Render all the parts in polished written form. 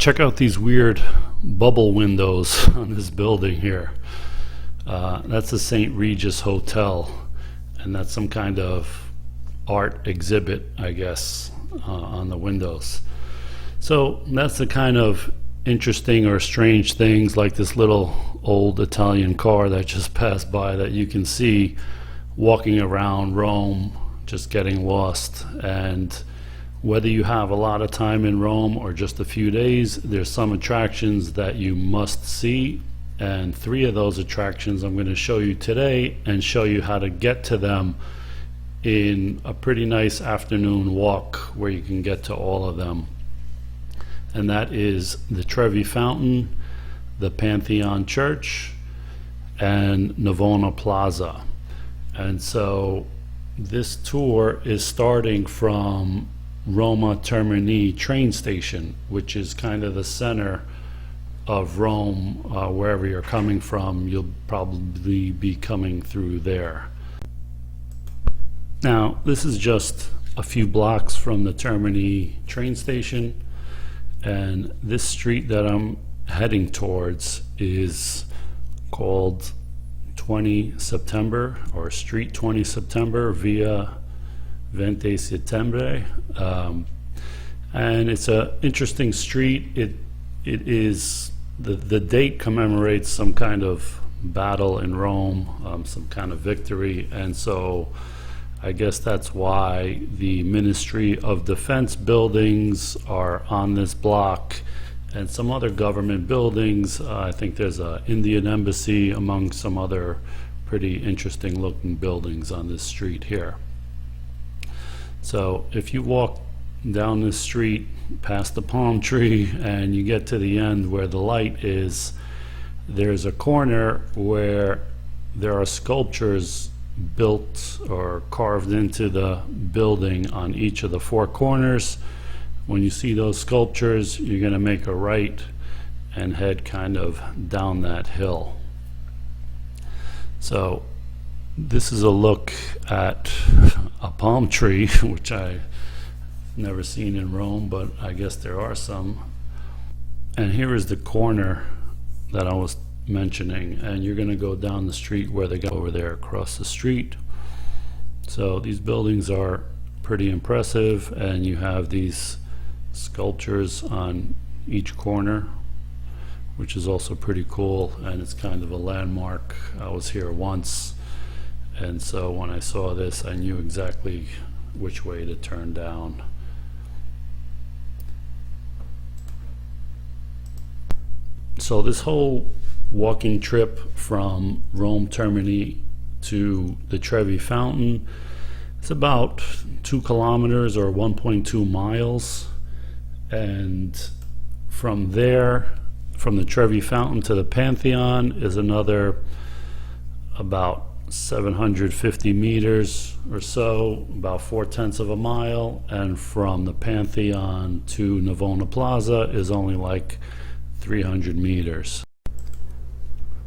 Check out these weird bubble windows on this building here. That's the St. Regis Hotel, and that's some kind of art exhibit, I guess, on the windows. So that's the kind of interesting or strange things, like this little old Italian car that just passed by, that you can see walking around Rome, just getting lost. And whether you have a lot of time in Rome or just a few days, there's some attractions that you must see, and 3 of those attractions I'm going to show you today and show you how to get to them in a pretty nice afternoon walk where you can get to all of them. And that is the Trevi Fountain, the Pantheon Church, and Navona Plaza. And so this tour is starting from Roma Termini train station, which is kind of the center of Rome. Wherever you're coming from, you'll probably be coming through there. Now, this is just a few blocks from the Termini train station, and this street that I'm heading towards is called 20 September, or Street 20 September, via 20 Settembre, and it's an interesting street. It is, the date commemorates some kind of battle in Rome, some kind of victory, and so I guess that's why the Ministry of Defense buildings are on this block, and some other government buildings. I think there's an Indian embassy among some other pretty interesting looking buildings on this street here. So if you walk down this street past the palm tree and you get to the end where the light is, there's a corner where there are sculptures built or carved into the building on each of the 4 corners. When you see those sculptures, you're going to make a right and head kind of down that hill. So this is a look at a palm tree, which I've never seen in Rome, but I guess there are some. And here is the corner that I was mentioning, and you're going to go down the street where they go over there across the street. So these buildings are pretty impressive, and you have these sculptures on each corner, which is also pretty cool, and it's kind of a landmark. I was here once, and so when I saw this, I knew exactly which way to turn down. So this whole walking trip from Rome Termini to the Trevi Fountain, it's about 2 kilometers or 1.2 miles. And from there, from the Trevi Fountain to the Pantheon is another about 750 meters or so, about 4/10 of a mile. And from the Pantheon to Navona Plaza is only like 300 meters.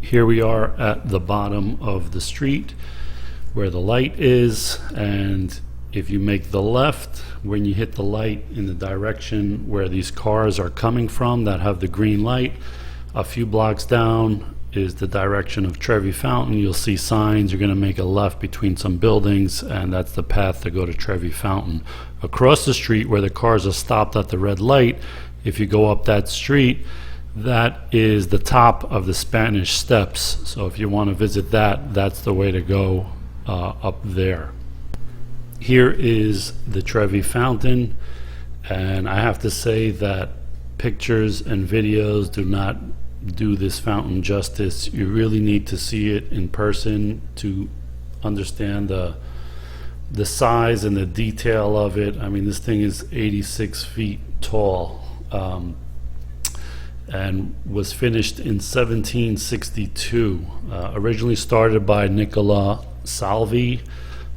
Here we are at the bottom of the street where the light is, and if you make the left when you hit the light in the direction where these cars are coming from that have the green light, a few blocks down is the direction of Trevi Fountain. You'll see signs. You're going to make a left between some buildings, and that's the path to go to Trevi Fountain. Across the street where the cars are stopped at the red light, if you go up that street, that is the top of the Spanish Steps. So if you want to visit that, that's the way to go up there. Here is the Trevi Fountain, and I have to say that pictures and videos do not do this fountain justice. You really need to see it in person to understand the size and the detail of it. I mean, this thing is 86 feet tall, and was finished in 1762. Originally started by Nicola Salvi,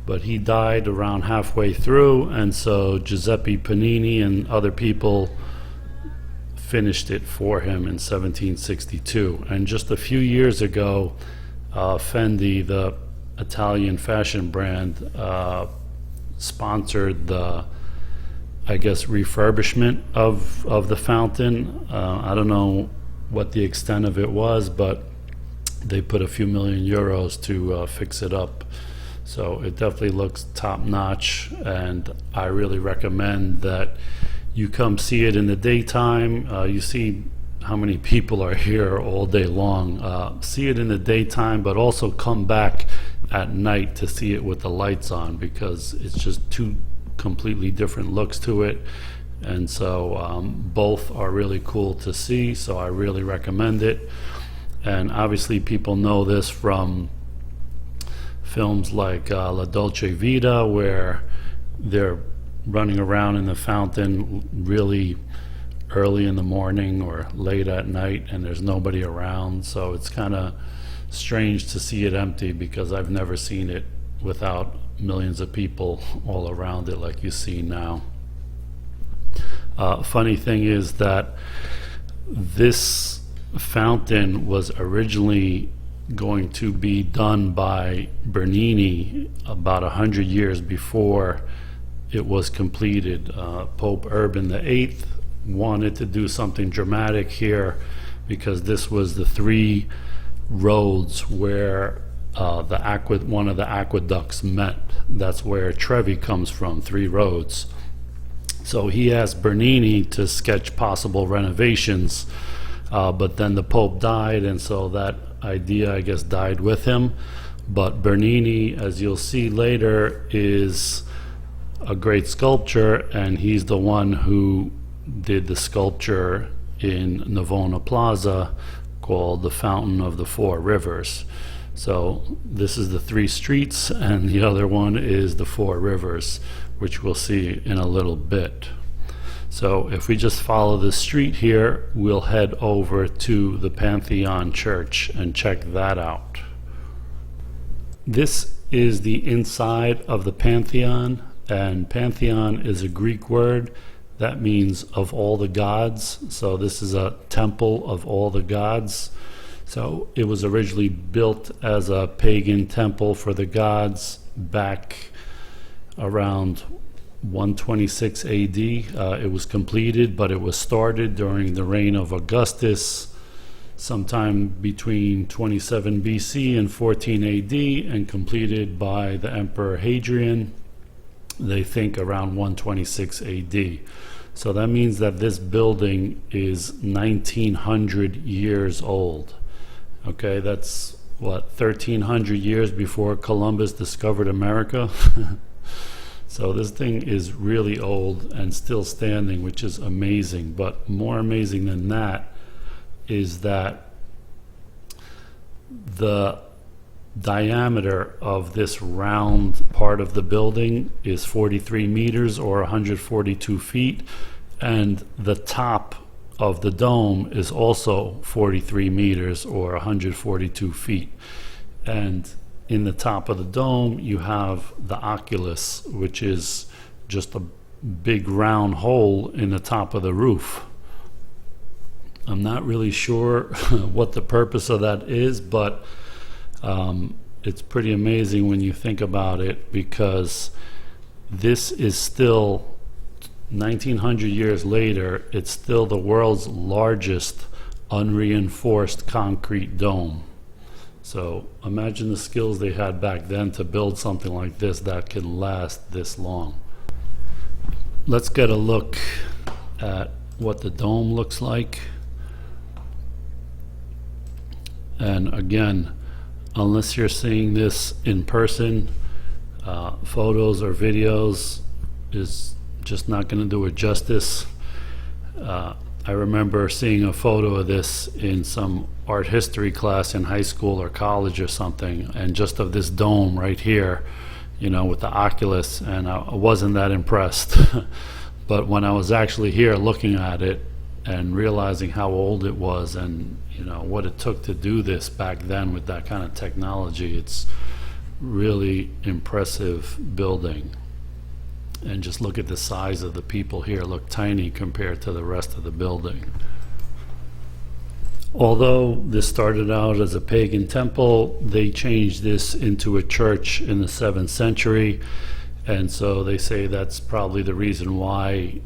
but he died around halfway through, and so Giuseppe Panini and other people finished it for him in 1762. And just a few years ago, Fendi, the Italian fashion brand, sponsored the I guess, refurbishment of the fountain. I don't know what the extent of it was, but they put a few million euros to fix it up. So it definitely looks top notch, and I really recommend that you come see it in the daytime. You see how many people are here all day long. See it in the daytime, but also come back at night to see it with the lights on, because it's just two completely different looks to it. And so both are really cool to see, so I really recommend it. And obviously people know this from films like La Dolce Vita, where they're running around in the fountain really early in the morning or late at night and there's nobody around. So it's kind of strange to see it empty, because I've never seen it without millions of people all around it like you see now. Funny thing is that this fountain was originally going to be done by Bernini about 100 years before it was completed. Pope Urban VIII wanted to do something dramatic here, because this was the three roads where one of the aqueducts met. That's where Trevi comes from, three roads. So he asked Bernini to sketch possible renovations, but then the Pope died, and so that idea, I guess, died with him. But Bernini, as you'll see later, is a great sculptor, and he's the one who did the sculpture in Navona Plaza called the Fountain of the Four Rivers. So this is the three streets, and the other one is the Four Rivers, which we'll see in a little bit. So if we just follow the street here, we'll head over to the Pantheon Church and check that out. This is the inside of the Pantheon, and Pantheon is a Greek word that means of all the gods. So this is a temple of all the gods. So it was originally built as a pagan temple for the gods back around 126 AD. It was completed, but it was started during the reign of Augustus, sometime between 27 BC and 14 AD, and completed by the Emperor Hadrian, they think around 126 AD. So that means that this building is 1900 years old. Okay, that's what, 1300 years before Columbus discovered America? So this thing is really old and still standing, which is amazing. But more amazing than that is that the diameter of this round part of the building is 43 meters or 142 feet, and the top of the dome is also 43 meters or 142 feet. And in the top of the dome you have the oculus, which is just a big round hole in the top of the roof. I'm not really sure what the purpose of that is, but it's pretty amazing when you think about it, because this is still 1900 years later, it's still the world's largest unreinforced concrete dome. So imagine the skills they had back then to build something like this that can last this long. Let's get a look at what the dome looks like. And again, unless you're seeing this in person, photos or videos is just not going to do it justice. I remember seeing a photo of this in some art history class in high school or college or something, and just of this dome right here, you know, with the oculus, and I wasn't that impressed. But when I was actually here looking at it and realizing how old it was, and you know what it took to do this back then with that kind of technology, it's really impressive building. And just look at the size of the people here, look tiny compared to the rest of the building. Although this started out as a pagan temple, they changed this into a church in the 7th century, And so they say that's probably the reason why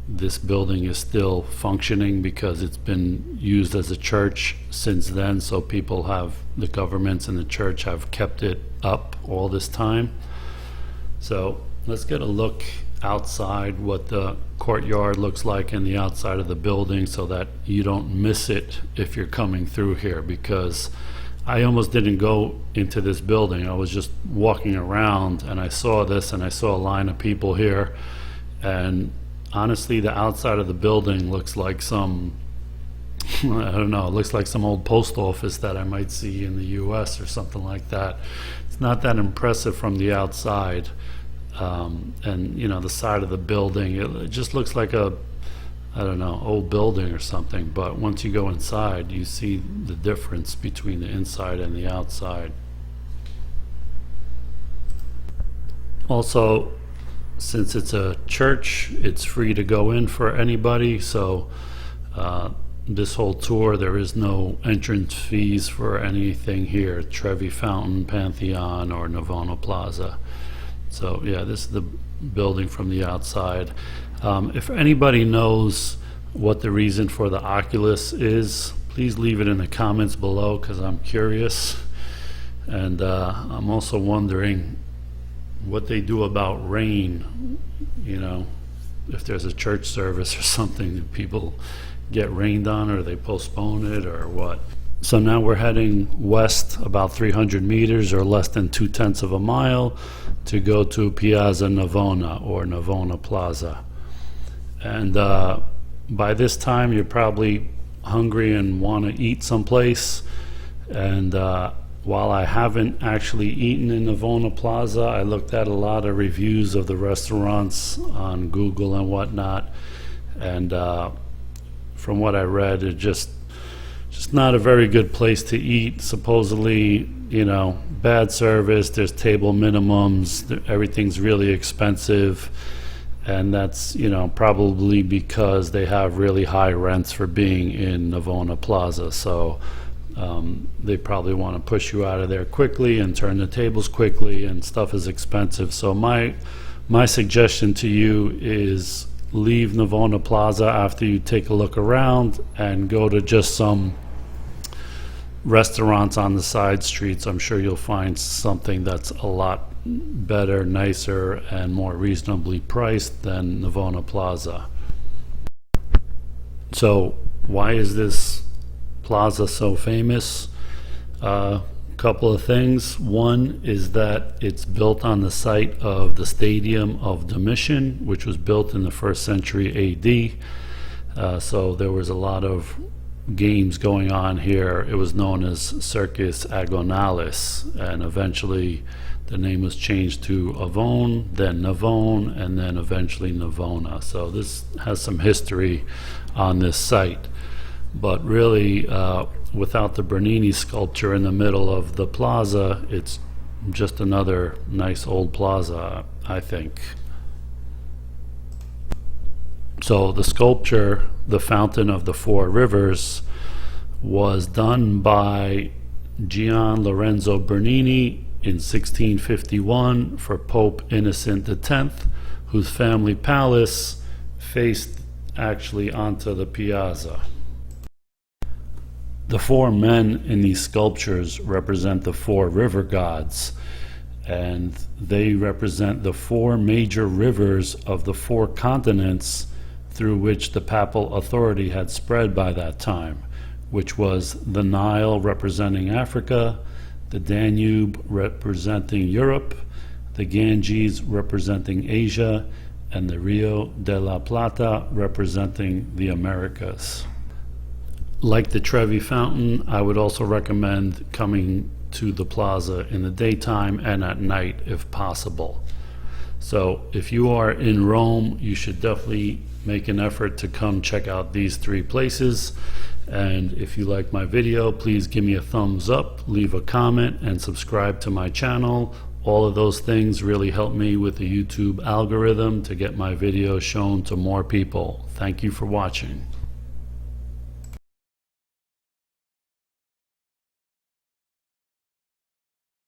this building is still functioning, because it's been used as a church since then. So people have, the governments and the church have kept it up all this time. So let's get a look outside, what the courtyard looks like in the outside of the building, so that you don't miss it if you're coming through here, because I almost didn't go into this building. I was just walking around and I saw this, and I saw a line of people here, and honestly the outside of the building looks like some I don't know, it looks like some old post office that I might see in the US or something like that. It's not that impressive from the outside. And you know, the side of the building, it just looks like a, I don't know, old building or something. But once you go inside, you see the difference between the inside and the outside. Also, since it's a church, it's free to go in for anybody. So this whole tour, there is no entrance fees for anything here, Trevi Fountain, Pantheon, or Navona Plaza. So yeah, this is the building from the outside. If anybody knows what the reason for the Oculus is, please leave it in the comments below, because I'm curious. And I'm also wondering what they do about rain. You know, if there's a church service or something, do people get rained on, or they postpone it, or what? So now we're heading west about 300 meters, or less than 2/10 of a mile, to go to Piazza Navona, or Navona Plaza. And by this time you're probably hungry and want to eat someplace. And while I haven't actually eaten in Navona Plaza, I looked at a lot of reviews of the restaurants on Google and whatnot, and from what I read, it just not a very good place to eat. Supposedly, you know, bad service, there's table minimums, everything's really expensive, and that's, you know, probably because they have really high rents for being in Navona Plaza. So they probably want to push you out of there quickly and turn the tables quickly, and stuff is expensive. So my suggestion to you is leave Navona Plaza after you take a look around and go to just some restaurants on the side streets. I'm sure you'll find something that's a lot better, nicer, and more reasonably priced than Navona Plaza. So why is this plaza so famous? Couple of things. One is that it's built on the site of the Stadium of Domitian, which was built in the 1st century AD. So there was a lot of games going on here. It was known as Circus Agonalis, and eventually the name was changed to Avone, then Navone, and then eventually Navona. So this has some history on this site. But really, without the Bernini sculpture in the middle of the plaza, it's just another nice old plaza, I think. So the sculpture, the Fountain of the Four Rivers, was done by Gian Lorenzo Bernini in 1651 for Pope Innocent X, whose family palace faced actually onto the piazza. The four men in these sculptures represent the four river gods, and they represent the four major rivers of the four continents through which the papal authority had spread by that time, which was the Nile representing Africa, the Danube representing Europe, the Ganges representing Asia, and the Rio de la Plata representing the Americas. Like the Trevi Fountain, I would also recommend coming to the plaza in the daytime and at night if possible. So if you are in Rome, you should definitely make an effort to come check out these three places. And if you like my video, please give me a thumbs up, leave a comment, and subscribe to my channel. All of those things really help me with the YouTube algorithm to get my videos shown to more people. Thank you for watching.